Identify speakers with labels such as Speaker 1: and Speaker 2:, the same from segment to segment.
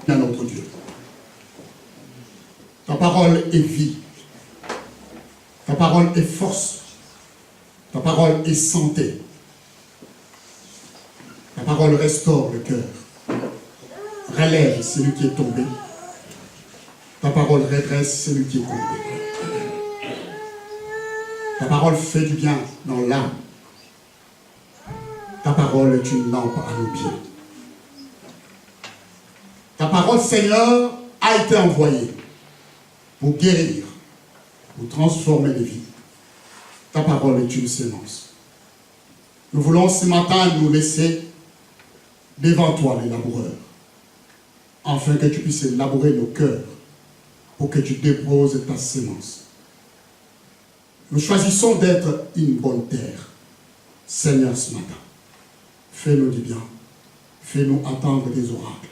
Speaker 1: À notre Dieu. Ta parole est vie. Ta parole est force. Ta parole est santé. Ta parole restaure le cœur. Relève celui qui est tombé. Ta parole redresse celui qui est tombé. Ta parole fait du bien dans l'âme. Ta parole est une lampe à nos pieds. Ta parole, Seigneur, a été envoyée pour guérir, pour transformer les vies. Ta parole est une sémence. Nous voulons ce matin nous laisser devant toi, les laboureurs, afin que tu puisses élaborer nos cœurs pour que tu déposes ta sémence. Nous choisissons d'être une bonne terre. Seigneur, ce matin, fais-nous du bien. Fais-nous attendre des oracles.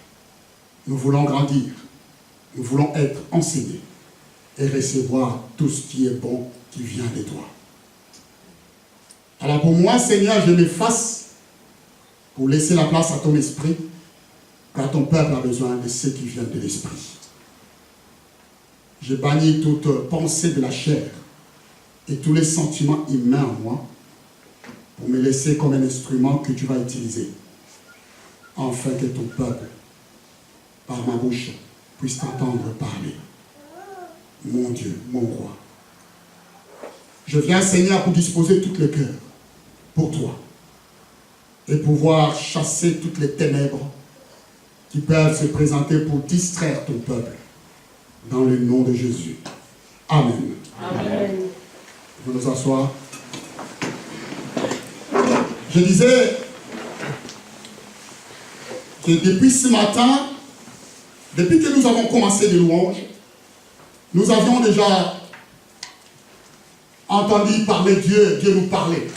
Speaker 1: Nous voulons grandir. Nous voulons être enseignés et recevoir tout ce qui est bon qui vient de toi. Alors pour moi, Seigneur, je m'efface pour laisser la place à ton esprit, car ton peuple a besoin de ce qui vient de l'esprit. Je bannis toute pensée de la chair et tous les sentiments humains en moi pour me laisser comme un instrument que tu vas utiliser, afin que ton peuple, par ma bouche, puisse t'entendre parler. Mon Dieu, mon roi. Je viens, Seigneur, pour disposer tout le cœur pour toi et pouvoir chasser toutes les ténèbres qui peuvent se présenter pour distraire ton peuple dans le nom de Jésus. Amen. Amen. On va nous asseoir. Je disais que depuis ce matin, depuis que nous avons commencé les louanges, nous avions déjà entendu parler Dieu, Dieu nous parlait.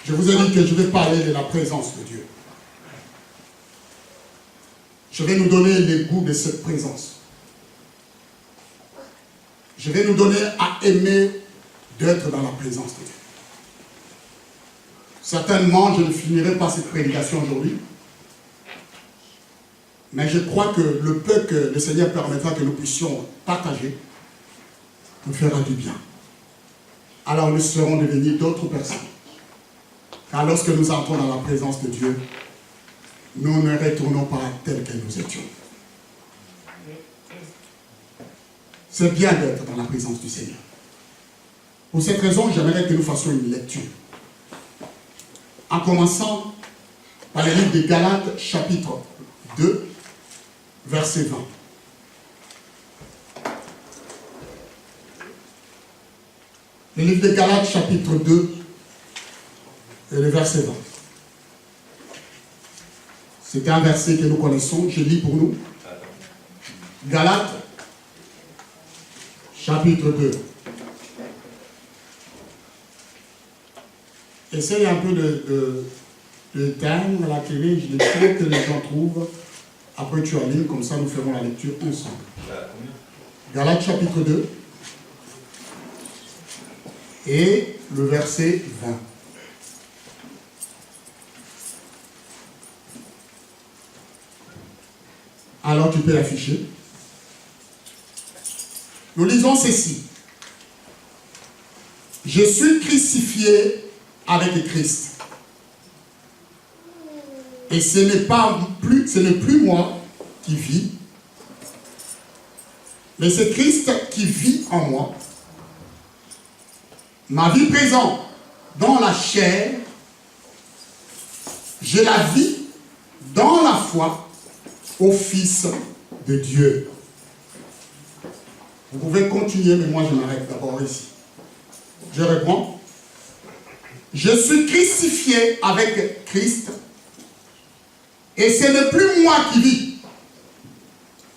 Speaker 1: Je vous ai dit que je vais parler de la présence de Dieu. Je vais nous donner le goût de cette présence. Je vais nous donner à aimer d'être dans la présence de Dieu. Certainement, je ne finirai pas cette prédication aujourd'hui. Mais je crois que le peu que le Seigneur permettra que nous puissions partager nous fera du bien. Alors nous serons devenus d'autres personnes. Car lorsque nous entrons dans la présence de Dieu, nous ne retournons pas tels que nous étions. C'est bien d'être dans la présence du Seigneur. Pour cette raison, j'aimerais que nous fassions une lecture. En commençant par le livre de Galates, chapitre 2, verset 20. Le livre de Galates, chapitre 2, et le verset 20. C'est un verset que nous connaissons, je lis pour nous. Galates, chapitre 2. Essaye un peu de teindre la télé, je l'espère que les gens trouvent. Après tu alignes, comme ça nous ferons la lecture ensemble. Galates chapitre 2 et le verset 20. Alors tu peux l'afficher. Nous lisons ceci. Je suis crucifié avec Christ. Et ce n'est plus moi qui vis, mais c'est Christ qui vit en moi. Ma vie présente dans la chair, je la vis dans la foi au Fils de Dieu. Vous pouvez continuer, mais moi je m'arrête d'abord ici. Je reprends. Je suis crucifié avec Christ. Et ce n'est plus moi qui vis.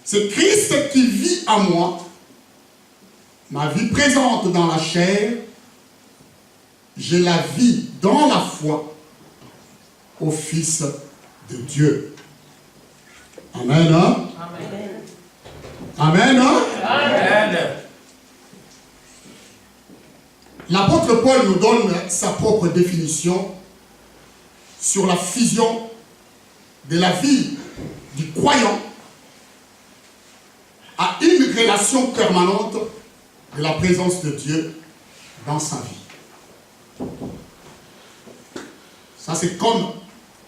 Speaker 1: C'est Christ qui vit en moi. Ma vie présente dans la chair, je la vis dans la foi au Fils de Dieu. Amen. Hein? Amen. Amen. Hein? Amen. L'apôtre Paul nous donne sa propre définition sur la fusion de la vie du croyant à une relation permanente de la présence de Dieu dans sa vie. Ça, c'est comme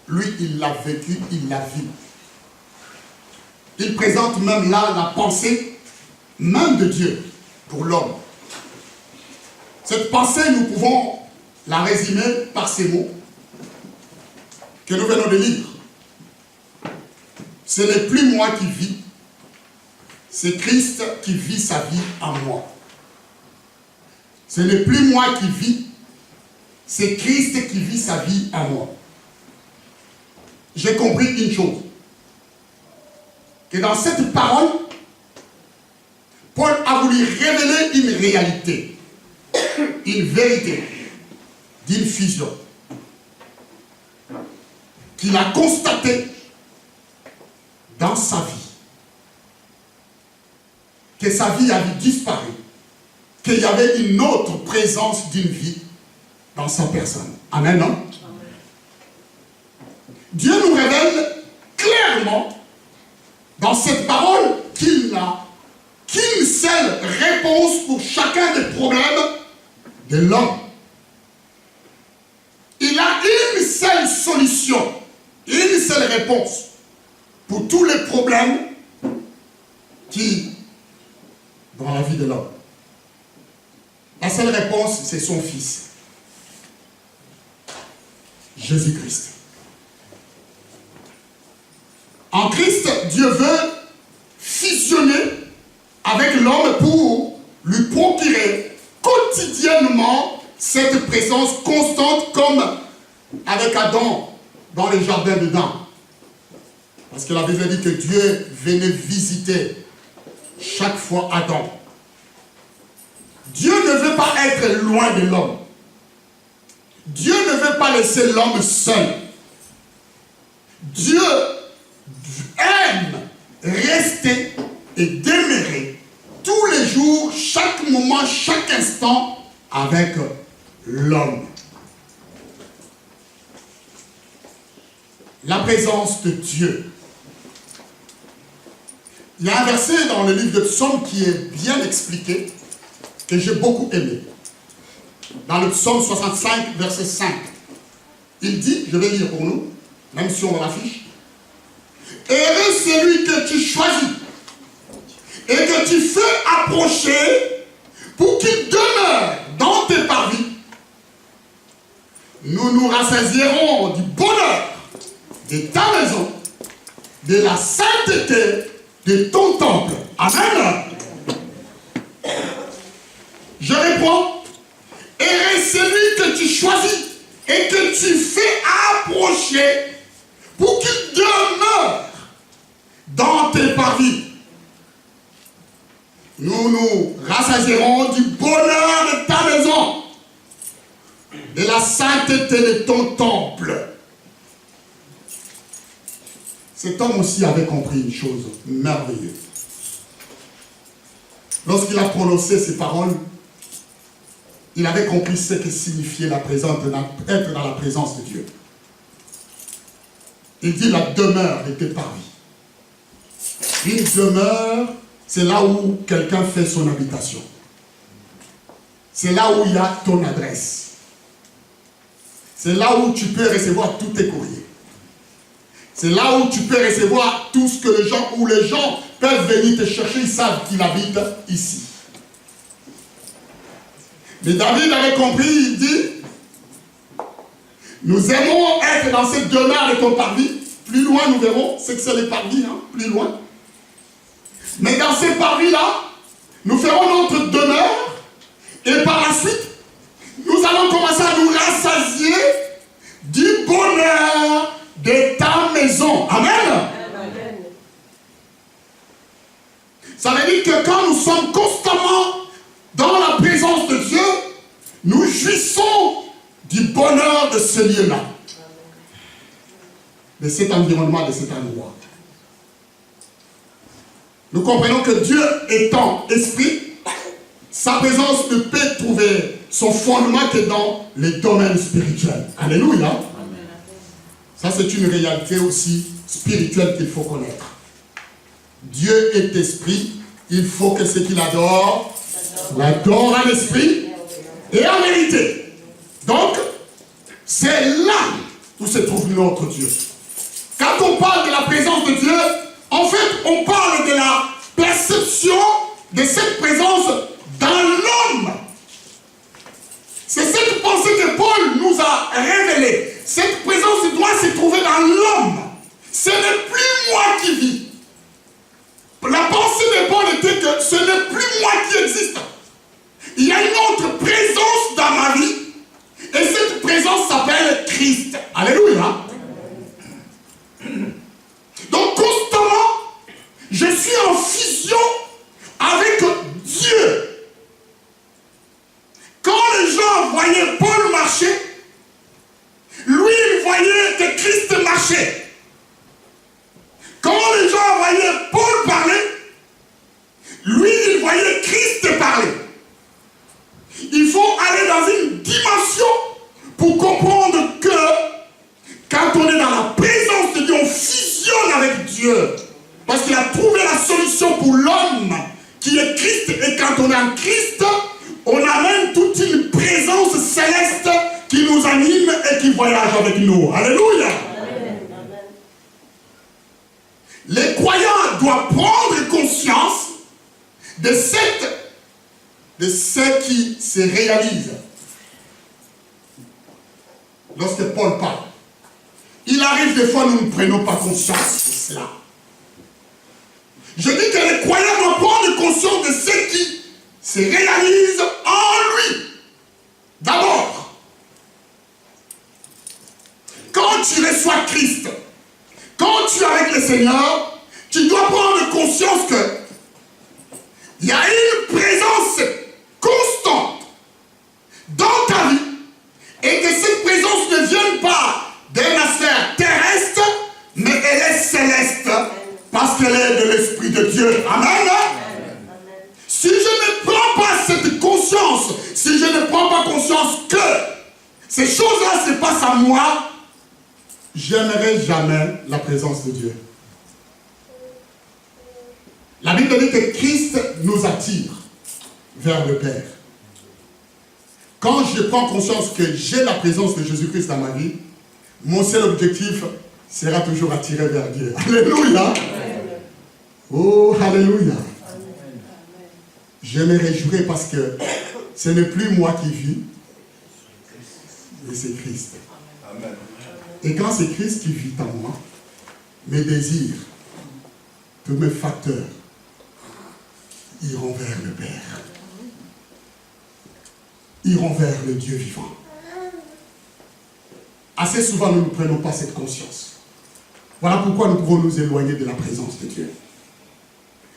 Speaker 1: lui, il l'a vécu, il l'a vu. Il présente même là la pensée même de Dieu pour l'homme. Cette pensée, nous pouvons la résumer par ces mots que nous venons de lire. Ce n'est plus moi qui vis, c'est Christ qui vit sa vie en moi. Ce n'est plus moi qui vis, c'est Christ qui vit sa vie en moi. J'ai compris une chose. que dans cette parole, Paul a voulu révéler une réalité, une vérité d'une fusion qu'il a constatée dans sa vie. Que sa vie avait disparu, qu'il y avait une autre présence d'une vie dans sa personne. Amen, non? Dieu nous révèle clairement dans cette parole qu'il n'a qu'une seule réponse pour chacun des problèmes de l'homme. Il a une seule solution, une seule réponse pour tous les problèmes qui dans la vie de l'homme. La seule réponse, c'est son Fils, Jésus-Christ. En Christ, Dieu veut fusionner avec l'homme pour lui procurer quotidiennement cette présence constante comme avec Adam dans le jardin d'Éden. Parce que la Bible dit que Dieu venait visiter chaque fois Adam. Dieu ne veut pas être loin de l'homme. Dieu ne veut pas laisser l'homme seul. Dieu aime rester et demeurer tous les jours, chaque moment, chaque instant avec l'homme. La présence de Dieu. Il y a un verset dans le livre de Psaume qui est bien expliqué, que j'ai beaucoup aimé. Dans le Psaume 65, verset 5. Il dit, je vais lire pour nous, même si on l'affiche. Heureux celui que tu choisis et que tu fais approcher pour qu'il demeure dans tes parvis. Nous nous rassasierons du bonheur de ta maison, de la sainteté de ton temple. Amen. Je réponds, heureux celui que tu choisis et que tu fais approcher pour qu'il demeure dans tes parvis. Nous nous rassasierons du bonheur de ta maison, de la sainteté de ton temple. Cet homme aussi avait compris une chose merveilleuse. Lorsqu'il a prononcé ces paroles, il avait compris ce que signifiait la présence être dans la présence de Dieu. Il dit la demeure de tes parvis. Une demeure, c'est là où quelqu'un fait son habitation. C'est là où il y a ton adresse. C'est là où tu peux recevoir tous tes courriers. C'est là où tu peux recevoir tout ce que les gens peuvent venir te chercher, ils savent qu'il habite ici. Mais David avait compris, il dit, nous aimons être dans cette demeure de ton parvis. Plus loin, nous verrons ce que c'est les parvis, hein, plus loin. Mais dans ces parvis-là, nous ferons notre demeure et par la suite, nous allons commencer à nous rassasier du bonheur de ta maison. Amen. Amen. Ça veut dire que quand nous sommes constamment dans la présence de Dieu, nous jouissons du bonheur de ce lieu-là, de cet environnement, de cet endroit. Nous comprenons que Dieu étant esprit, sa présence ne peut trouver son fondement que dans les domaines spirituels. Alléluia. Amen. Ça, c'est une réalité aussi spirituelle qu'il faut connaître. Dieu est esprit, il faut que ce qu'il adore, l'adore en esprit et en vérité. Donc, c'est là où se trouve notre Dieu. Quand on parle de la présence de Dieu, en fait, on parle de la perception de cette présence dans l'homme. C'est cette pensée que Paul nous a révélée. Cette présence doit se trouver dans l'homme. Ce n'est plus moi qui vis. La pensée de Paul était que ce n'est plus moi qui existe. Il y a une autre présence dans ma vie. Et cette présence s'appelle Christ. Alléluia. Donc constamment, je suis en fusion avec Dieu. Quand les gens voyaient Paul marcher, lui, il voyait que Christ marchait. Quand les gens voyaient Paul parler, lui, il voyait Christ parler. Il faut aller dans une dimension pour comprendre que quand on est dans la présence de Dieu, on fusionne avec Dieu. Parce qu'il a trouvé la solution pour l'homme qui est Christ. Et quand on est en Christ, on amène toute une présence céleste qui nous anime et qui voyage avec nous. Alléluia. Amen. Les croyants doivent prendre conscience de ce qui se réalise. Lorsque Paul parle, il arrive des fois, nous ne prenons pas conscience de cela. Je dis que les croyants doivent prendre conscience de ce qui se réalise en lui. D'abord, quand tu reçois Christ, quand tu es avec le Seigneur, tu dois prendre conscience que il y a une présence constante dans ta vie et que cette présence ne vient pas d'un aspect terrestre, mais elle est céleste parce qu'elle est de l'Esprit de Dieu. Amen. Si je ne prends pas cette conscience, si je ne prends pas conscience que ces choses-là se passent à moi, j'aimerai jamais la présence de Dieu. La Bible dit que Christ nous attire vers le Père. Quand je prends conscience que j'ai la présence de Jésus-Christ dans ma vie, mon seul objectif sera toujours attiré vers Dieu. Alléluia. Amen. Oh, alléluia. Amen. Je me réjouirai parce que ce n'est plus moi qui vis, mais c'est Christ. Amen. Et quand c'est Christ qui vit en moi, mes désirs, tous mes facteurs iront vers le Père. Iront vers le Dieu vivant. Assez souvent, nous ne prenons pas cette conscience. Voilà pourquoi nous pouvons nous éloigner de la présence de Dieu.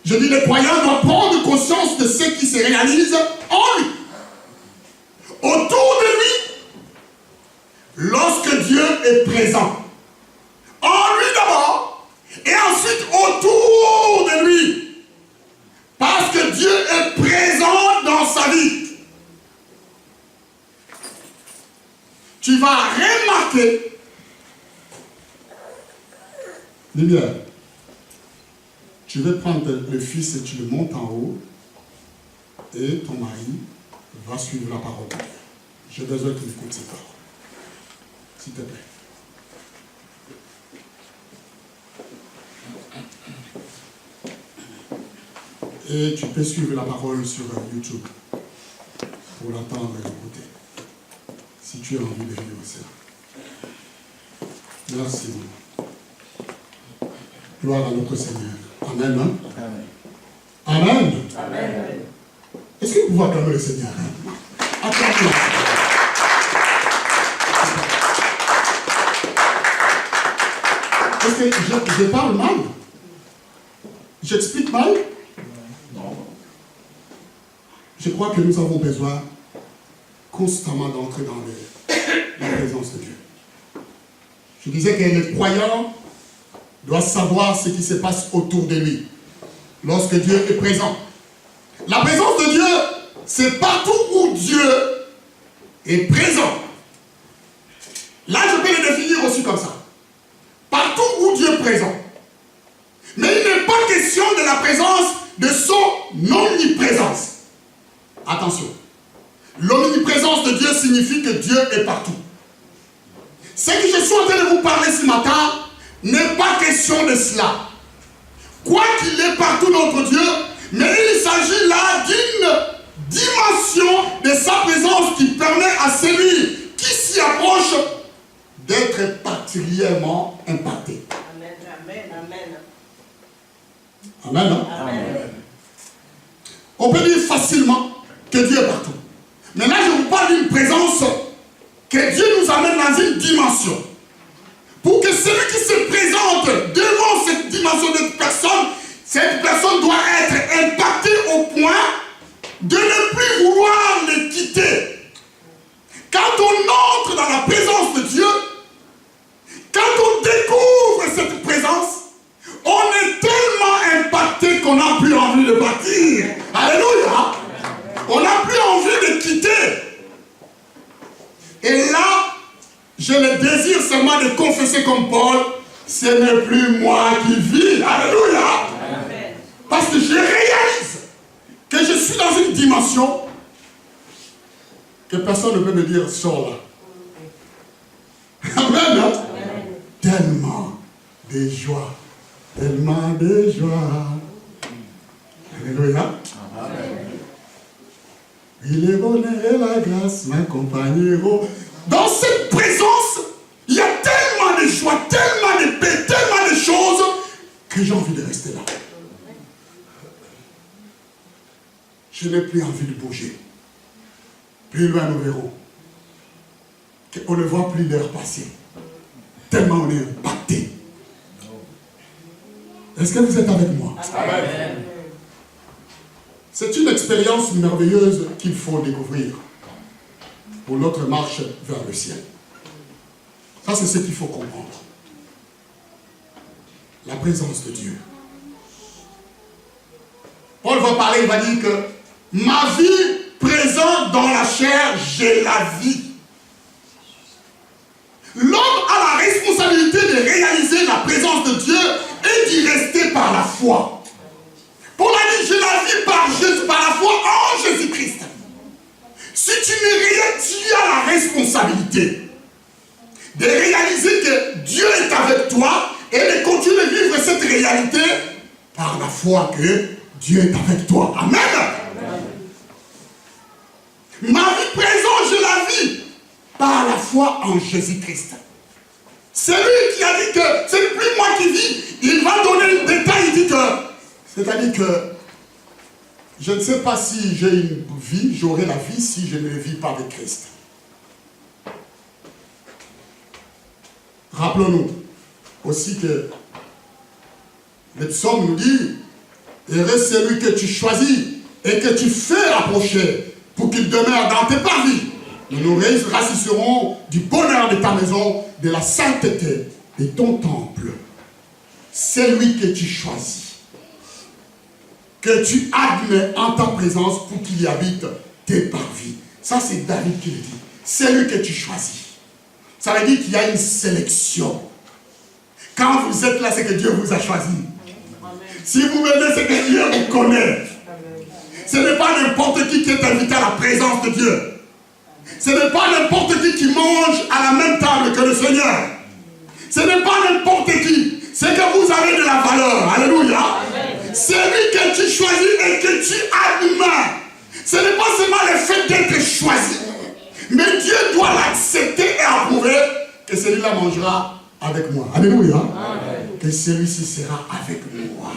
Speaker 1: Je dis, les croyants doivent prendre conscience de ce qui se réalise en lui. Autour de lui, lorsque Dieu est présent. En lui d'abord, et ensuite autour de lui. Parce que Dieu est présent dans sa vie. Tu vas remarquer, lumière, tu veux prendre le fils et tu le montes en haut, et ton mari va suivre la parole de Dieu. J'ai besoin qu'il écoute cette parole. S'il te plaît. Et tu peux suivre la parole sur YouTube pour l'entendre et l'écouter. Si tu as envie de vivre cela. Merci. Gloire à notre Seigneur. Amen. Hein? Amen. Amen. Amen. Est-ce que vous pouvez acclamer le Seigneur? Acclamez. Est-ce que je parle mal? J'explique mal? Non. Je crois que nous avons besoin constamment d'entrer dans la présence de Dieu. Je disais que les croyants doivent savoir ce qui se passe autour de lui lorsque Dieu est présent. La présence de Dieu, c'est partout où Dieu est présent. Là, je peux le définir aussi comme ça. Partout où Dieu est présent. Mais il n'est pas question de la présence de son omniprésence. Attention. L'omniprésence de Dieu signifie que Dieu est partout. Ce que je suis en train de vous parler ce matin n'est pas question de cela. Quoi qu'il est partout notre Dieu, mais il s'agit là d'une dimension de sa présence qui permet à celui qui s'y approche d'être particulièrement impacté. Amen, amen, amen. Amen, hein? Amen. On peut dire facilement que Dieu est partout. Mais là, je vous parle d'une présence que Dieu nous amène dans une dimension. Pour que celui qui se présente devant cette dimension de personne, cette qu'on n'a plus envie de partir. Alléluia. On n'a plus envie de quitter. Et là, j'ai le désir seulement de confesser comme Paul, ce n'est plus moi qui vis. Alléluia. Parce que je réalise que je suis dans une dimension que personne ne peut me dire, sors là. Amen. Hein? Tellement de joie. Tellement de joie. Alléluia. Oui, le bonheur et la grâce m'accompagneront. Dans cette présence, il y a tellement de joie, tellement de paix, tellement de choses que j'ai envie de rester là. Je n'ai plus envie de bouger. Plus loin, nous verrons. On ne voit plus l'heure passer. Tellement on est impacté. Est-ce que vous êtes avec moi? Amen. C'est une expérience merveilleuse qu'il faut découvrir pour notre marche vers le ciel. Ça, c'est ce qu'il faut comprendre. La présence de Dieu. Paul va parler, il va dire que ma vie présente dans la chair, j'ai la vie. L'homme a la responsabilité de réaliser la présence de Dieu et d'y rester par la foi. Paul a dit, j'ai la vie par la foi en Jésus-Christ. Si tu n'es rien, tu as la responsabilité de réaliser que Dieu est avec toi et de continuer de vivre cette réalité par la foi que Dieu est avec toi. Amen. Ma vie présente, je la vis par la foi en Jésus-Christ. C'est lui qui a dit que ce n'est plus moi qui vis. Il va donner le détail, il dit que, c'est-à-dire que je ne sais pas si j'ai une vie, j'aurai la vie si je ne vis pas avec Christ. Rappelons-nous aussi que le psaume nous dit, heureux celui que tu choisis et que tu fais approcher pour qu'il demeure dans tes parvis. Nous nous rassurerons du bonheur de ta maison, de la sainteté de ton temple. C'est lui que tu choisis, que tu admets en ta présence pour qu'il y habite tes parvis. Ça, c'est David qui le dit. C'est lui que tu choisis. Ça veut dire qu'il y a une sélection. Quand vous êtes là, c'est que Dieu vous a choisi. Si vous venez, c'est que Dieu vous connaît. Ce n'est pas n'importe qui est invité à la présence de Dieu. Ce n'est pas n'importe qui mange à la même table que le Seigneur. Ce n'est pas n'importe qui. C'est que vous avez de la valeur. Alléluia. C'est lui que tu choisis et que tu admets. Ce n'est pas seulement le fait d'être choisi. Mais Dieu doit l'accepter et approuver que celui-là mangera avec moi. Alléluia. Amen. Que celui-ci sera avec moi.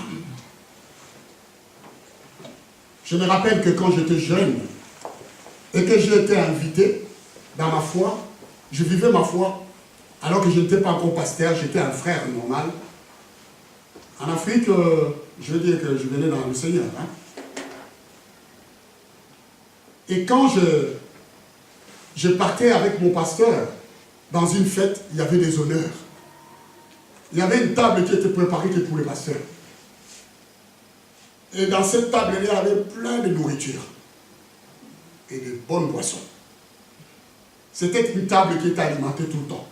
Speaker 1: Je me rappelle que quand j'étais jeune et que j'étais invité dans ma foi, je vivais ma foi alors que je n'étais pas encore pasteur, j'étais un frère normal. En Afrique, je veux dire que je venais dans le Seigneur. Hein? Et quand je partais avec mon pasteur dans une fête, il y avait des honneurs. Il y avait une table qui était préparée que pour les pasteurs. Et dans cette table, il y avait plein de nourriture et de bonnes boissons. C'était une table qui était alimentée tout le temps.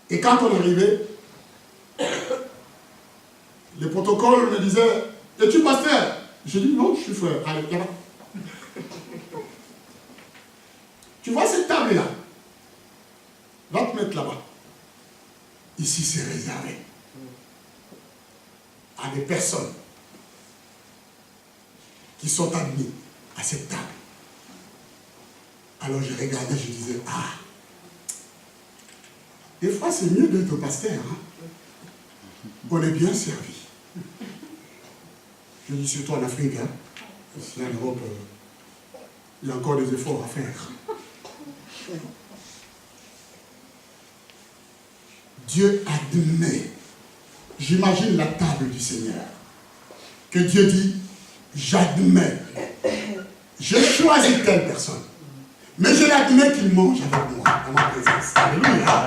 Speaker 1: Et quand on arrivait, le protocole me disait, es-tu pasteur? J'ai dit, non, je suis frère. Allez, là-bas. Tu vois cette table-là? Va te mettre là-bas. Ici, c'est réservé à des personnes qui sont admis à cette table. Alors je regardais, je disais, ah, des fois c'est mieux d'être pasteur, hein? On est bien servi. Je dis surtout en Afrique, hein? Ici en Europe, il y a encore des efforts à faire. Dieu admet, j'imagine la table du Seigneur, que Dieu dit, j'admets, je choisis telle personne, mais je l'admets qu'il mange avec moi, dans ma présence. Alléluia.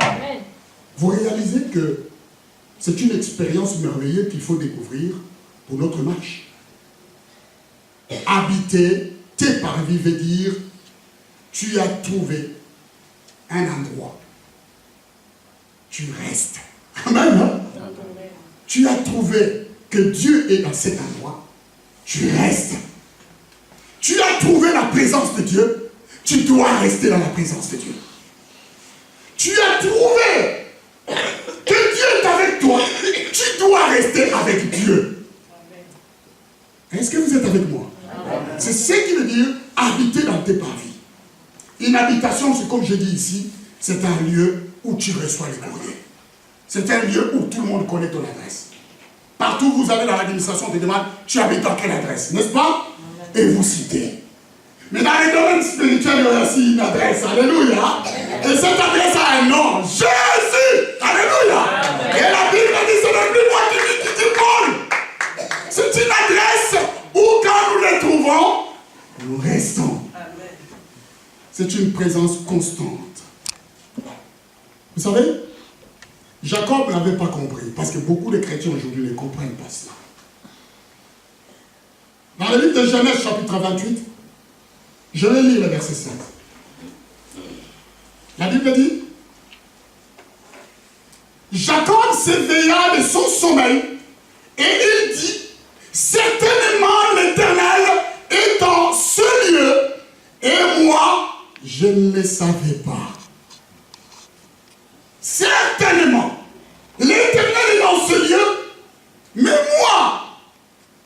Speaker 1: Vous réalisez que c'est une expérience merveilleuse qu'il faut découvrir pour notre marche. Habiter tes parvis veut dire tu as trouvé un endroit. Tu restes. Amen. Hein? Tu as trouvé que Dieu est dans cet endroit. Tu restes. Tu as trouvé la présence de Dieu. Tu dois rester dans la présence de Dieu. Tu as trouvé que Dieu est avec toi. Tu dois rester avec Dieu. Est-ce que vous êtes avec moi? C'est ce qui veut dire habiter dans tes parvis. Une habitation, c'est comme je dis ici, c'est un lieu où tu reçois les courriers. C'est un lieu où tout le monde connaît ton adresse. Partout où vous allez dans l'administration, on te demande, tu habites dans quelle adresse, n'est-ce pas? Et vous citez. Mais dans les domaines spirituels, il y a aussi une adresse. Alléluia. Et cette adresse a un nom. Jésus. Alléluia. Et la Bible dit, ce n'est plus moi qui dis Paul. C'est une adresse où quand nous les trouvons, nous restons. C'est une présence constante. Vous savez, Jacob n'avait pas compris, parce que beaucoup de chrétiens aujourd'hui ne comprennent pas cela. Dans le livre de Genèse, chapitre 28, je vais lire le verset 5. La Bible dit, Jacob s'éveilla de son sommeil et il dit, certainement l'Éternel est dans ce lieu et moi, je ne le savais pas. Certainement, l'Éternel est dans ce lieu, mais moi,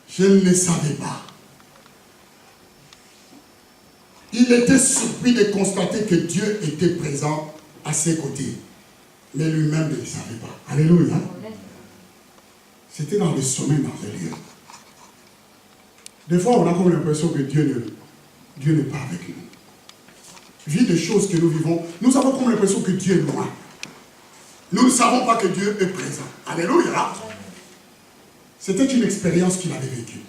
Speaker 1: je ne le savais pas. Il était surpris de constater que Dieu était présent à ses côtés. Mais lui-même ne le savait pas. Alléluia. C'était dans le sommeil, dans le lieu. Des fois, on a comme l'impression que Dieu n'est pas avec nous. Vu des choses que nous vivons, nous avons comme l'impression que Dieu est loin. Nous ne savons pas que Dieu est présent. Alléluia. C'était une expérience qu'il avait vécue.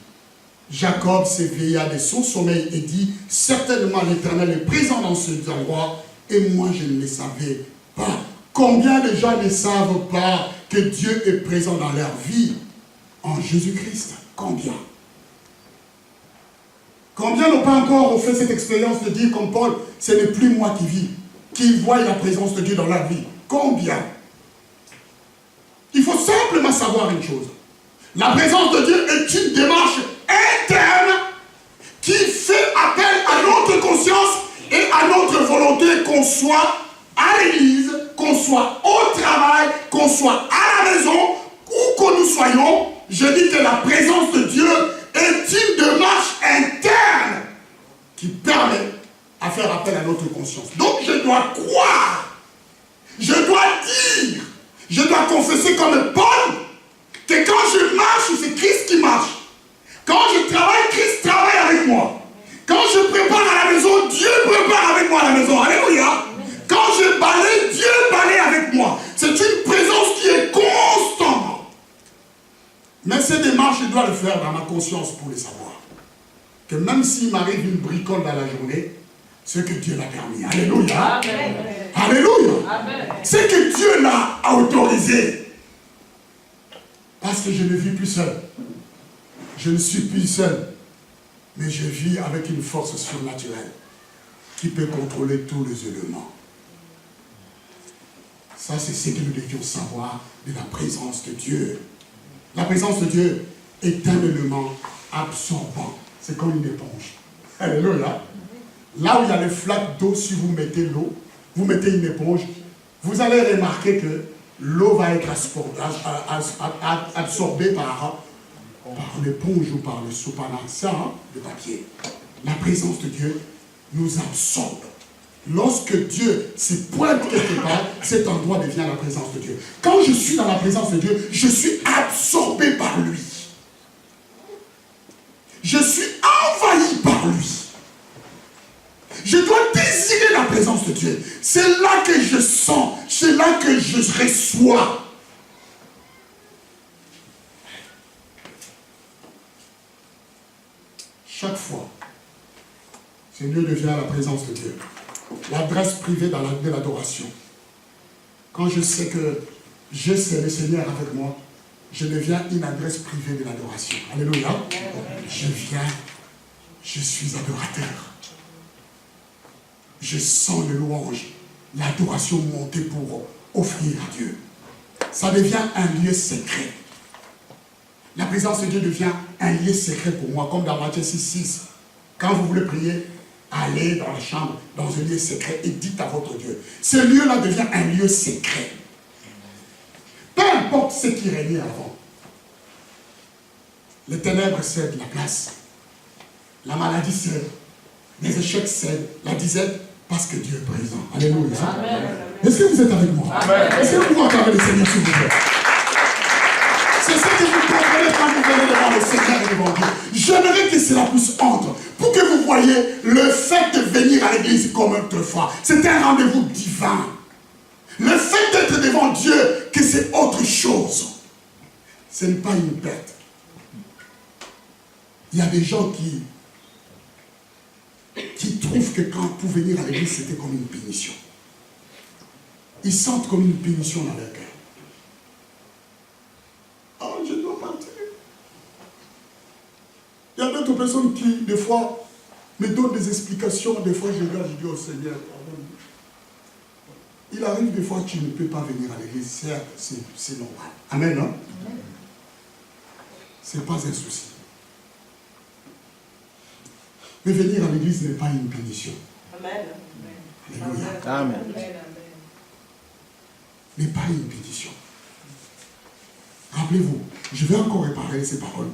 Speaker 1: Jacob s'éveilla de son sommeil et dit, certainement l'Éternel est présent dans cet endroit et moi je ne le savais pas. Combien de gens ne savent pas que Dieu est présent dans leur vie en Jésus-Christ? Combien? Combien n'ont pas encore fait cette expérience de dire comme Paul, ce n'est plus moi qui vis, qui voient la présence de Dieu dans leur vie? Combien? Il faut simplement savoir une chose. La présence de Dieu est une démarche interne qui fait appel à notre conscience et à notre volonté, qu'on soit à l'église, qu'on soit au travail, qu'on soit à la maison, où que nous soyons. Je dis que la présence de Dieu est une démarche interne qui permet à faire appel à notre conscience. Donc je dois croire, je dois dire, je dois confesser comme Paul que quand je marche, c'est Christ qui marche. Quand je travaille, Christ travaille avec moi. Quand je prépare à la maison, Dieu prépare avec moi à la maison. Alléluia. Quand je balaye, Dieu balaye avec moi. C'est une présence qui est constante. Mais cette démarche, je dois le faire dans ma conscience pour le savoir. Que même s'il m'arrive une bricole dans la journée, c'est que Dieu l'a permis. Alléluia. Amen. Alléluia. C'est que Dieu l'a autorisé. Parce que je ne vis plus seul. Je ne suis plus seul. Mais je vis avec une force surnaturelle qui peut contrôler tous les éléments. Ça, c'est ce que nous devions savoir de la présence de Dieu. La présence de Dieu est un élément absorbant. C'est comme une éponge. Alléluia. Là où il y a les flaques d'eau, si vous mettez l'eau, vous mettez une éponge, vous allez remarquer que l'eau va être absorbée par l'éponge ou par le soupanaxa de papier. La présence de Dieu nous absorbe. Lorsque Dieu se pointe quelque part, cet endroit devient la présence de Dieu. Quand je suis dans la présence de Dieu, je suis absorbé par lui. Je suis envahi par lui. Je dois désirer la présence de Dieu. C'est là que je sens, c'est là que je reçois. Chaque fois, ce lieu devient la présence de Dieu. L'adresse privée de l'adoration. Quand je sais que j'ai le Seigneur avec moi, je deviens une adresse privée de l'adoration. Alléluia. Je viens, je suis adorateur. Je sens le louange, l'adoration monter pour offrir à Dieu. Ça devient un lieu secret. La présence de Dieu devient un lieu secret pour moi, comme dans Matthieu 6,6. Quand vous voulez prier, allez dans la chambre, dans un lieu secret et dites à votre Dieu. Ce lieu-là devient un lieu secret. Peu importe ce qui régnait avant. Les ténèbres cèdent la place. La maladie cède. Les échecs cèdent. La disette, parce que Dieu est présent. Alléluia. Est-ce que vous êtes avec moi? Est-ce que vous entendez le Seigneur s'il vous plaît? C'est ça que vous comprenez quand vous venez devant le Seigneur et devant Dieu. J'aimerais que cela puisse entrer. Pour que vous voyez le fait de venir à l'église comme autrefois. C'est un rendez-vous divin. Le fait d'être devant Dieu, que c'est autre chose. Ce n'est pas une perte. Il y a des gens qui trouvent que quand pour venir à l'église, c'était comme une punition. Ils sentent comme une punition dans leur cœur. Oh, je dois partir. Il y a d'autres personnes qui, des fois, me donnent des explications. Des fois, je regarde, je dis au Seigneur, pardon. Il arrive des fois que tu ne peux pas venir à l'église. Certes, c'est normal. Amen, non? Ce n'est pas un souci. Mais venir à l'église n'est pas une punition.
Speaker 2: Amen.
Speaker 1: Alléluia.
Speaker 3: Amen.
Speaker 1: N'est pas une punition. Rappelez-vous, je vais encore réparer ces paroles.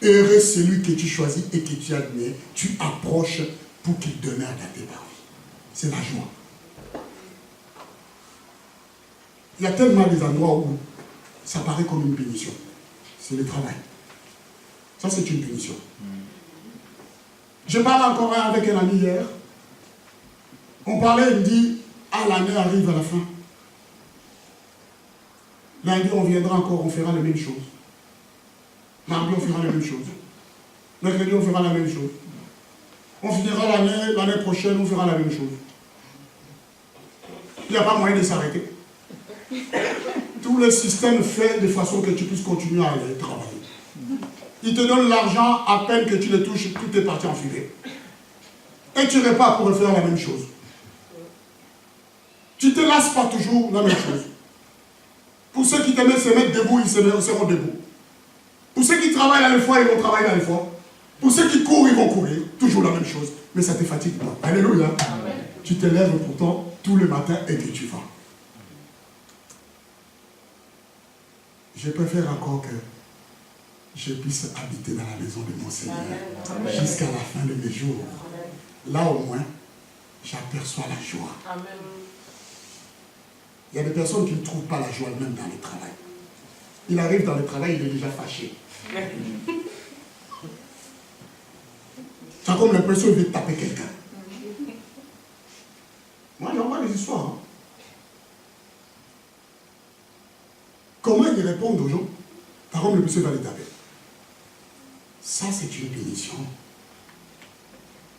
Speaker 1: Heureux celui que tu choisis et que tu admets, tu approches pour qu'il demeure dans tes paroles. C'est la joie. Il y a tellement des endroits où ça paraît comme une punition. C'est le travail. Ça, c'est une punition. Je parle encore avec un ami hier. On parlait, il me dit, ah, l'année arrive à la fin. Lundi, on viendra encore, on fera la même chose. Mardi, on fera la même chose. Mercredi, on fera la même chose. On finira l'année prochaine, on fera la même chose. Il n'y a pas moyen de s'arrêter. Tout le système fait de façon que tu puisses continuer à aller travailler. Il te donne l'argent, à peine que tu le touches, tout est parti en filet. Et tu repars pour refaire la même chose. Tu ne te lasses pas toujours la même chose. Pour ceux qui t'aiment se mettre debout, ils seront debout. Pour ceux qui travaillent dans les foires, ils vont travailler dans les foires. Pour ceux qui courent, ils vont courir. Toujours la même chose. Mais ça ne te fatigue pas. Alléluia. Amen. Tu te lèves pourtant tous les matins et que tu vas. Je préfère encore que je puisse habiter dans la maison de mon Seigneur jusqu'à la fin de mes jours. Là au moins, j'aperçois la joie. Amen. Il y a des personnes qui ne trouvent pas la joie même dans le travail. Il arrive dans le travail, il est déjà fâché. Tu as comme l'impression qu'il veut taper quelqu'un. Moi, j'envoie des histoires. Hein. Comment ils répondent aux gens? Par contre, le monsieur va les taper. Ça, c'est une punition.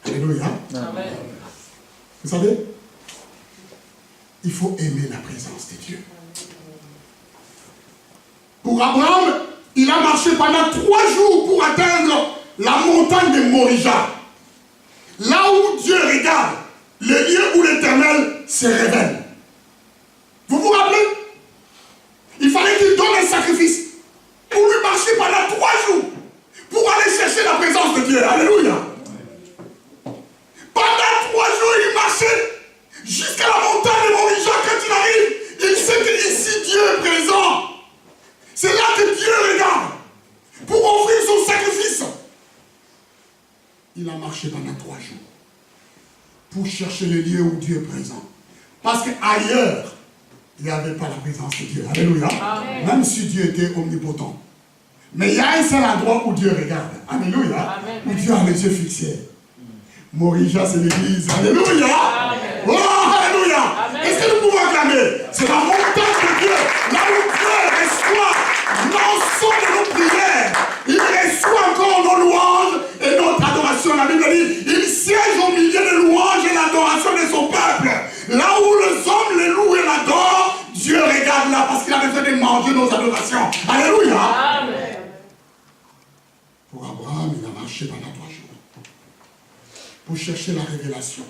Speaker 1: Alléluia. Amen. Vous savez, il faut aimer la présence de Dieu. Pour Abraham, il a marché pendant 3 jours pour atteindre la montagne de Morija. Là où Dieu regarde, le lieu où l'Éternel se révèle. Vous vous rappelez? Il fallait qu'il donne un sacrifice pour lui marcher pendant 3 jours pour aller chercher la présence de Dieu. Alléluia. Pendant 3 jours, il marchait jusqu'à la montagne de Morija. Quand il arrive, il sait que ici Dieu est présent. C'est là que Dieu regarde pour offrir son sacrifice. Il a marché pendant 3 jours pour chercher le lieu où Dieu est présent. Parce qu'ailleurs, il n'y avait pas la présence de Dieu. Alléluia. Amen. Même si Dieu était omnipotent. Mais il y a un seul endroit où Dieu regarde. Alléluia. Amen. Où Dieu a les yeux fixés. Morija, c'est l'église. Alléluia. Amen. Oh, alléluia. Est-ce que nous pouvons acclamer? C'est la montagne de Dieu. Là où Dieu reçoit l'ensemble de nos prières. Il reçoit encore nos louanges et notre adoration. La Bible dit, il siège au milieu des louanges et l'adoration de son peuple. Là où les hommes le louent et l'adorent, Dieu regarde là parce qu'il a besoin de manger nos adorations. Alléluia. marcher pendant 3 jours. Pour chercher la révélation.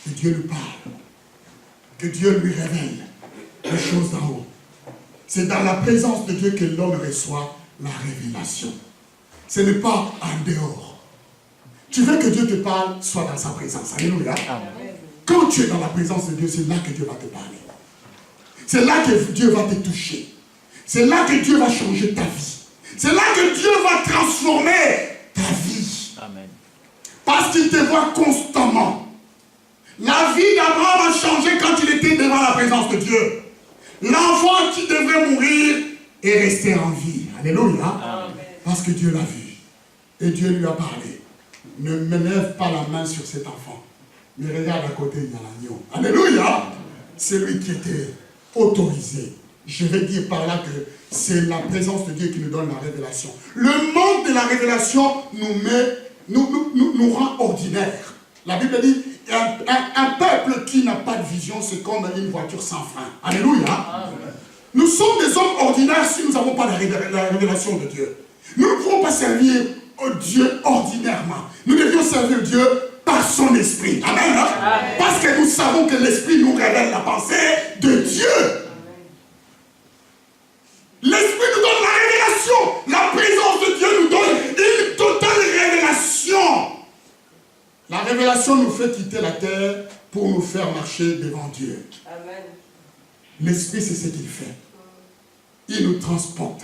Speaker 1: Que Dieu lui parle. Que Dieu lui révèle les choses d'en haut. C'est dans la présence de Dieu que l'homme reçoit la révélation. Ce n'est pas en dehors. Tu veux que Dieu te parle, sois dans sa présence. Alléluia. Amen. Quand tu es dans la présence de Dieu, c'est là que Dieu va te parler. C'est là que Dieu va te toucher. C'est là que Dieu va changer ta vie. C'est là que Dieu va transformer ta vie. Amen. Parce qu'il te voit constamment. La vie d'Abraham a changé quand il était devant la présence de Dieu. L'enfant qui devrait mourir est resté en vie. Alléluia. Amen. Parce que Dieu l'a vu. Et Dieu lui a parlé. Ne me lève pas la main sur cet enfant. Mais regarde à côté, il y a l'agneau. Alléluia. C'est lui qui était autorisé. Je vais dire par là que c'est la présence de Dieu qui nous donne la révélation. Le manque de la révélation nous rend ordinaires. La Bible dit, un peuple qui n'a pas de vision, c'est comme une voiture sans frein. Alléluia. Amen. Nous sommes des hommes ordinaires si nous n'avons pas la révélation de Dieu. Nous ne pouvons pas servir Dieu ordinairement. Nous devions servir Dieu par son esprit. Amen. Amen. Parce que nous savons que l'esprit nous révèle la pensée de Dieu. L'esprit nous donne la révélation. La présence de Dieu nous donne une totale révélation. La révélation nous fait quitter la terre pour nous faire marcher devant Dieu. Amen. L'esprit, c'est ce qu'il fait. Il nous transporte.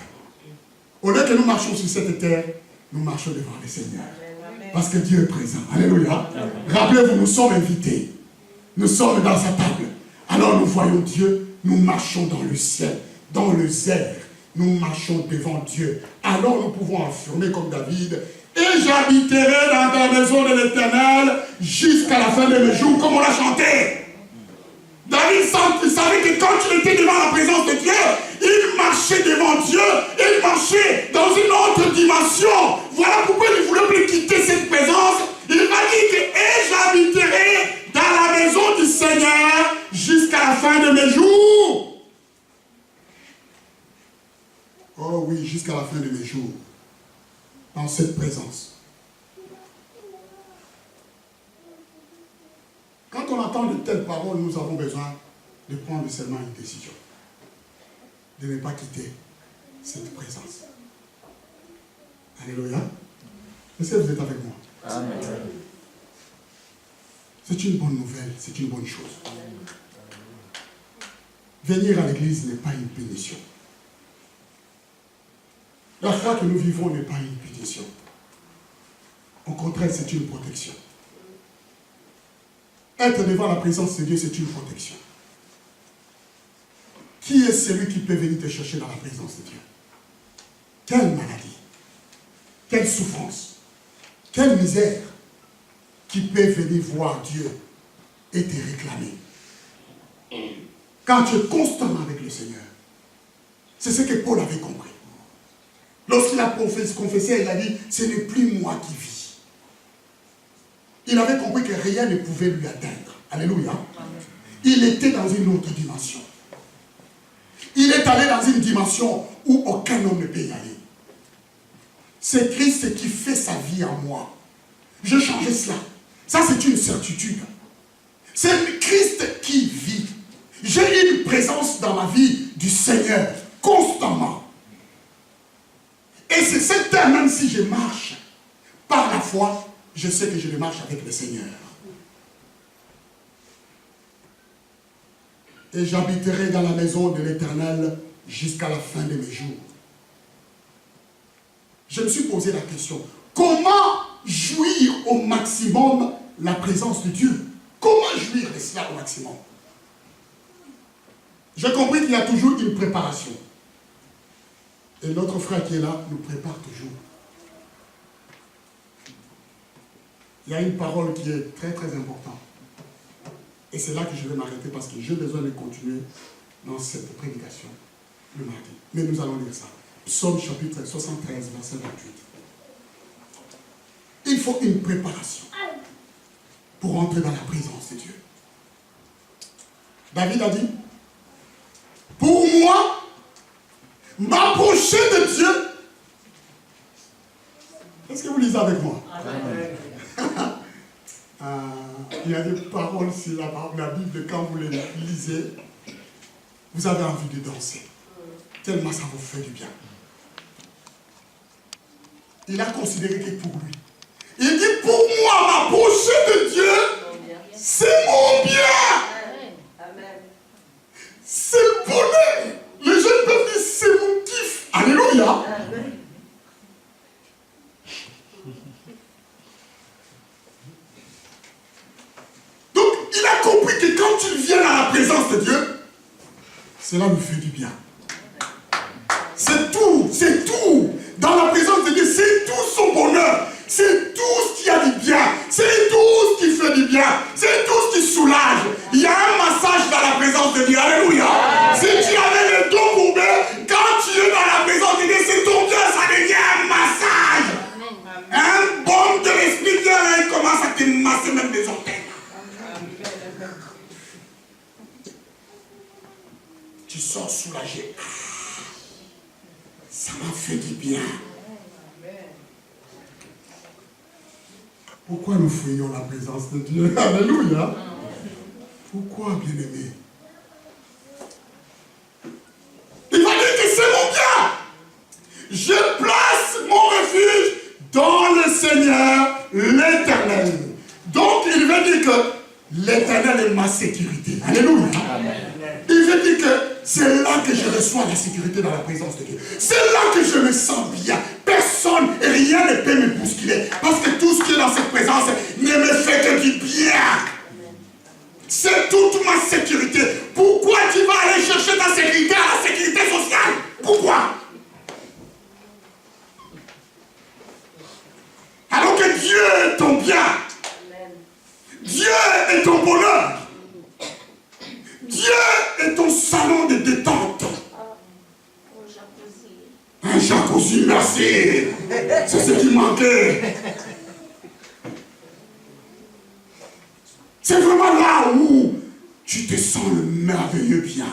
Speaker 1: Au lieu que nous marchions sur cette terre, nous marchons devant le Seigneur. Amen. Parce que Dieu est présent. Alléluia. Amen. Rappelez-vous, nous sommes invités. Nous sommes dans sa table. Alors nous voyons Dieu, nous marchons dans le ciel, dans le zèbre. Nous marchons devant Dieu. Alors nous pouvons affirmer comme David, et j'habiterai dans la maison de l'Éternel jusqu'à la fin de mes jours, comme on l'a chanté. David savait que quand il était devant la présence de Dieu, il marchait devant Dieu, il marchait dans une autre dimension. Voilà pourquoi il ne voulait plus quitter cette présence. Il m'a dit que et j'habiterai dans la maison du Seigneur jusqu'à la fin de mes jours. Oh oui, jusqu'à la fin de mes jours. Dans cette présence. Quand on entend de telles paroles, nous avons besoin de prendre seulement une décision. De ne pas quitter cette présence. Alléluia. Est-ce que vous êtes avec moi? Amen. C'est une bonne nouvelle, c'est une bonne chose. Venir à l'église n'est pas une punition. La foi que nous vivons n'est pas une punition. Au contraire, c'est une protection. Être devant la présence de Dieu, c'est une protection. Qui est celui qui peut venir te chercher dans la présence de Dieu? Quelle maladie? Quelle souffrance? Quelle misère qui peut venir voir Dieu et te réclamer? Quand tu es constamment avec le Seigneur. C'est ce que Paul avait compris. Lorsqu'il a confessé, il a dit, ce n'est plus moi qui vis. Il avait compris que rien ne pouvait lui atteindre. Alléluia. Il était dans une autre dimension. Il est allé dans une dimension où aucun homme ne peut y aller. C'est Christ qui fait sa vie en moi. Je changeais cela. Ça, c'est une certitude. C'est Christ qui vit. J'ai une présence dans ma vie du Seigneur constamment. Et c'est cette terre, même si je marche par la foi, je sais que je le marche avec le Seigneur. Et j'habiterai dans la maison de l'Éternel jusqu'à la fin de mes jours. Je me suis posé la question, comment jouir au maximum la présence de Dieu? Comment jouir de cela au maximum? J'ai compris qu'il y a toujours une préparation. Et notre frère qui est là nous prépare toujours. Il y a une parole qui est très très importante. Et c'est là que je vais m'arrêter parce que j'ai besoin de continuer dans cette prédication le mardi. Mais nous allons lire ça. Psaume chapitre 73, verset 28. Il faut une préparation pour entrer dans la présence de Dieu. David a dit, pour moi, m'approcher de Dieu, Est-ce que vous lisez avec moi? Il y a des paroles sur la Bible, quand vous les lisez, vous avez envie de danser. Tellement ça vous fait du bien. Il a considéré que pour lui. Il dit, pour moi, m'approcher de Dieu, c'est mon bien. C'est le bonheur. Les jeunes peuvent dire, c'est mon kiff. Alléluia. Donc, il a compris que quand il vient à la présence de Dieu, cela lui fait du bien. C'est tout, c'est tout. Dans la présence de Dieu, c'est tout son bonheur. C'est tout ce qui a du bien. C'est tout ce qui fait du bien. C'est tout ce qui soulage. Il y a un massage dans la présence de Dieu. Alléluia. Si tu avais le dos courbé, quand tu es dans la présence de Dieu, c'est ton Dieu, ça devient un massage. Un baume de l'esprit Dieu, là, il commence à te masser même des orteils. Tu sors soulagé. Ça m'a fait du bien. Pourquoi nous fuyons la présence de Dieu? Alléluia. Pourquoi, bien-aimé? Il va dire que c'est mon bien. Je place mon refuge dans le Seigneur, l'Éternel. Donc, il veut dire que l'Éternel est ma sécurité. Alléluia. Amen. Il veut dire que c'est là que je reçois la sécurité dans la présence de Dieu. C'est là que je me sens bien. Personne et rien ne peut me bousculer. Parce que tout ce qui est dans cette présence ne me fait que du bien. C'est toute ma sécurité. Pourquoi tu vas aller chercher ta sécurité à la sécurité sociale? Pourquoi? Alors que Dieu est ton bien. Dieu est ton bonheur. Dieu est ton salon de détente. Un jacuzzi, merci. C'est ce qui manquait. C'est vraiment là où tu te sens le merveilleux bien.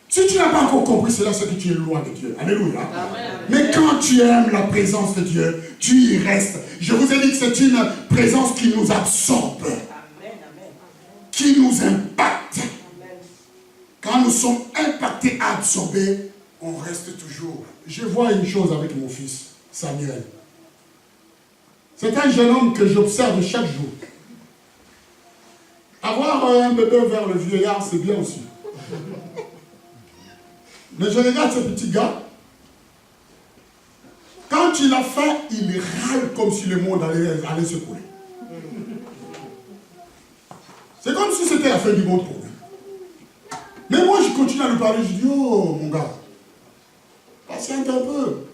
Speaker 1: Si tu n'as pas encore compris cela, c'est que tu es loin de Dieu. Alléluia. Amen. Mais quand tu aimes la présence de Dieu, tu y restes. Je vous ai dit que c'est une présence qui nous absorbe. Amen. Qui nous impacte. Amen. Quand nous sommes impactés, absorbés, on reste toujours. Je vois une chose avec mon fils, Samuel. C'est un jeune homme que j'observe chaque jour. Avoir un bébé vers le vieillard, c'est bien aussi. Mais je regarde ce petit gars. Quand il a faim, il râle comme si le monde allait se couler. C'est comme si c'était la fin du monde pour lui. Mais moi, je continue à lui parler. Je dis, oh, mon gars, patiente un peu.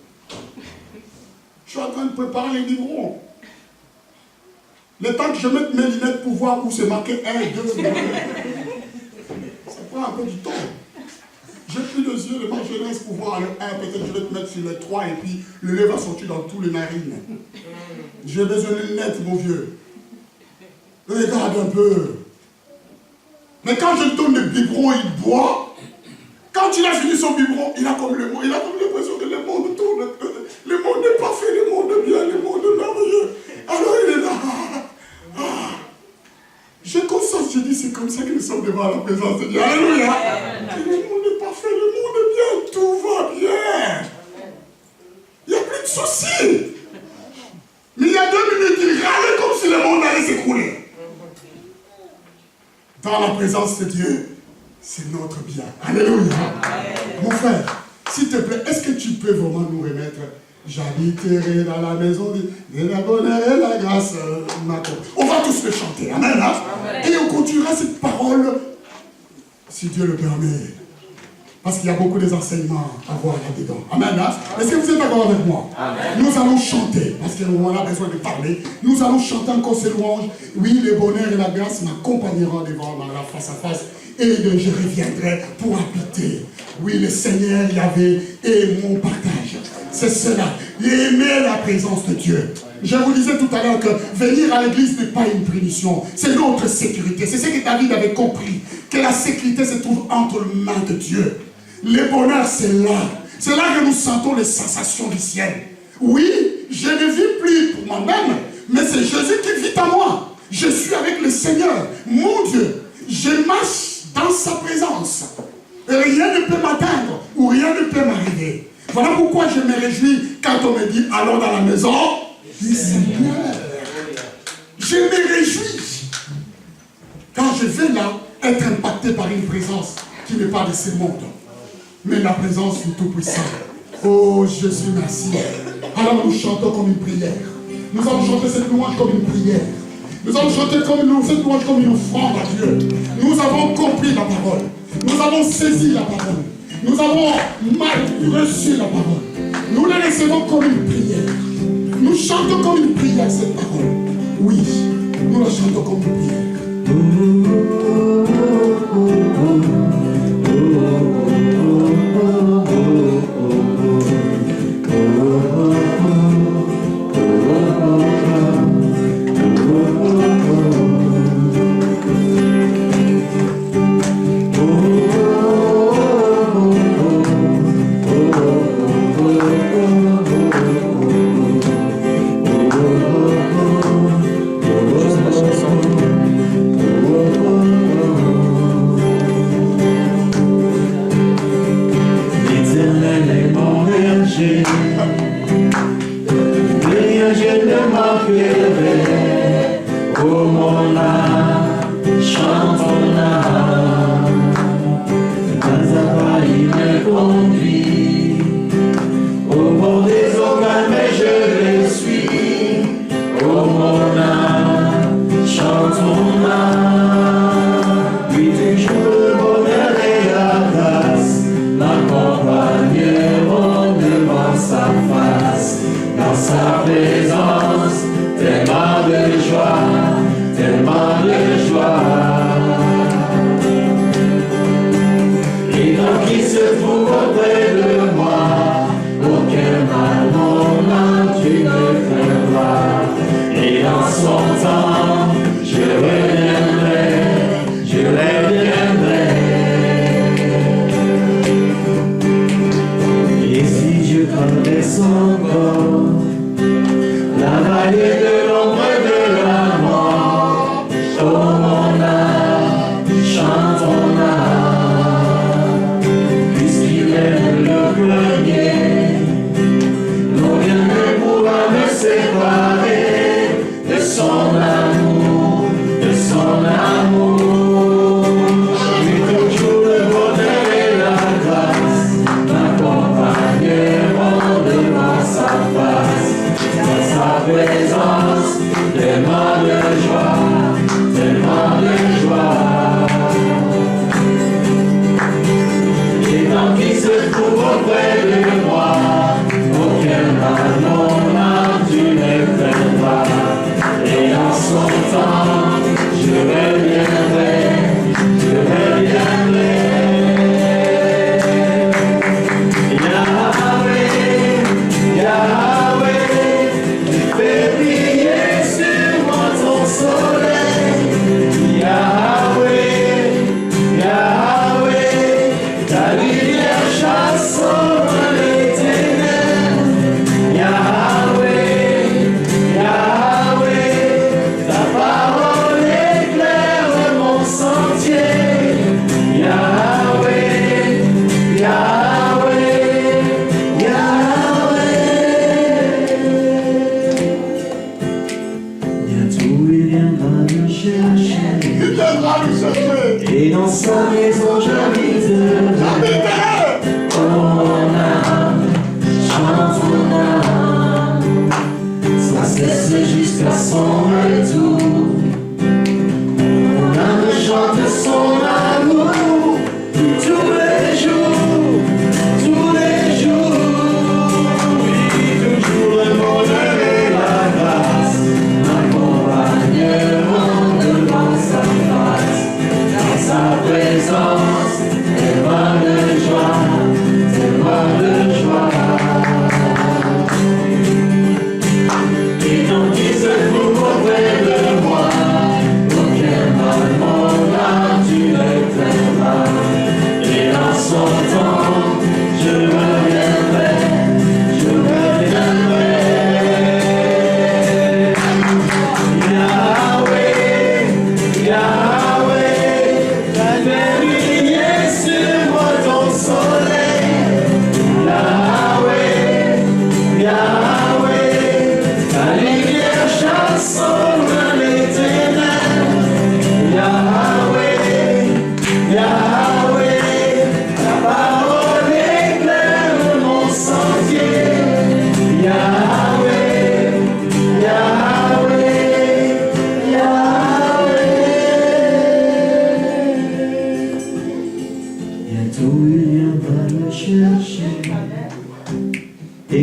Speaker 1: Je suis en train de préparer les biberons. Le temps que je mette mes lunettes pour voir où c'est marqué 1, 2, 3. Ça prend un peu du temps. J'ai pris les yeux de ma jeunesse pour voir le 1, peut-être je vais te mettre sur le 3 et puis le lait va sortir dans tous les narines. J'ai besoin de lunettes, mon vieux. Regarde un peu. Mais quand je lui donne le biberon, il boit. Quand il a fini son biberon, il a comme l'impression que le monde tourne. Le monde est parfait, le monde est bien, le monde est merveilleux. Alors il est là. Je constate, je dis, c'est comme ça que nous sommes devant la présence de Dieu. Alléluia. Le monde est parfait, le monde est bien, tout va bien. Il n'y a plus de soucis. Mais il y a 2 minutes, il râlait comme si le monde allait s'écrouler. Dans la présence de Dieu, c'est notre bien. Alléluia. Mon frère, s'il te plaît, est-ce que tu peux vraiment nous remettre? J'habiterai dans la maison de la bonheur et la grâce. On va tous le chanter. Amen. Hein? Amen. Et on continuera cette parole, si Dieu le permet. Parce qu'il y a beaucoup d'enseignements à voir là-dedans. Amen. Hein? Est-ce que vous êtes d'accord avec moi? Amen. Nous allons chanter, parce qu'on a besoin de parler. Nous allons chanter encore ces louanges. Oui, le bonheur et la grâce m'accompagneront devant la face à face. Et je reviendrai pour habiter. Oui, le Seigneur Yahvé est mon partage. C'est cela. Aimer la présence de Dieu. Je vous disais tout à l'heure que venir à l'église n'est pas une punition. C'est notre sécurité. C'est ce que David avait compris. Que la sécurité se trouve entre les mains de Dieu. Le bonheur, c'est là. C'est là que nous sentons les sensations du ciel. Oui, je ne vis plus pour moi-même, mais c'est Jésus qui vit en moi. Je suis avec le Seigneur, mon Dieu. Je marche dans sa présence. Et rien ne peut m'atteindre ou rien ne peut m'arriver. Voilà pourquoi je me réjouis quand on me dit allons dans la maison du Seigneur. Je me réjouis quand je vais là être impacté par une présence qui n'est pas de ce monde, mais la présence du Tout-Puissant. Oh Jésus, merci. Alors nous chantons comme une prière. Nous allons chanter cette louange comme une prière. Nous allons chanter cette louange comme une offrande à Dieu. Nous avons compris la parole. Nous avons saisi la parole. Nous avons mal reçu la parole. Nous la recevons comme une prière. Nous chantons comme une prière cette parole. Oui, nous la chantons comme une prière.
Speaker 2: Et donc, il se trouve auprès de moi.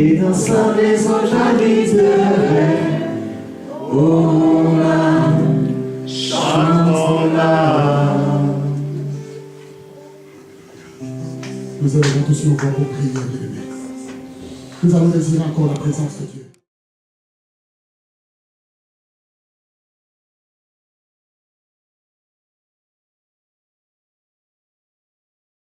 Speaker 2: et dans sa maison j'habiterai. Oh, chantons-la.
Speaker 1: Nous allons tous nous voir pour prier, bien-aimés. Nous allons désirer encore la présence de Dieu.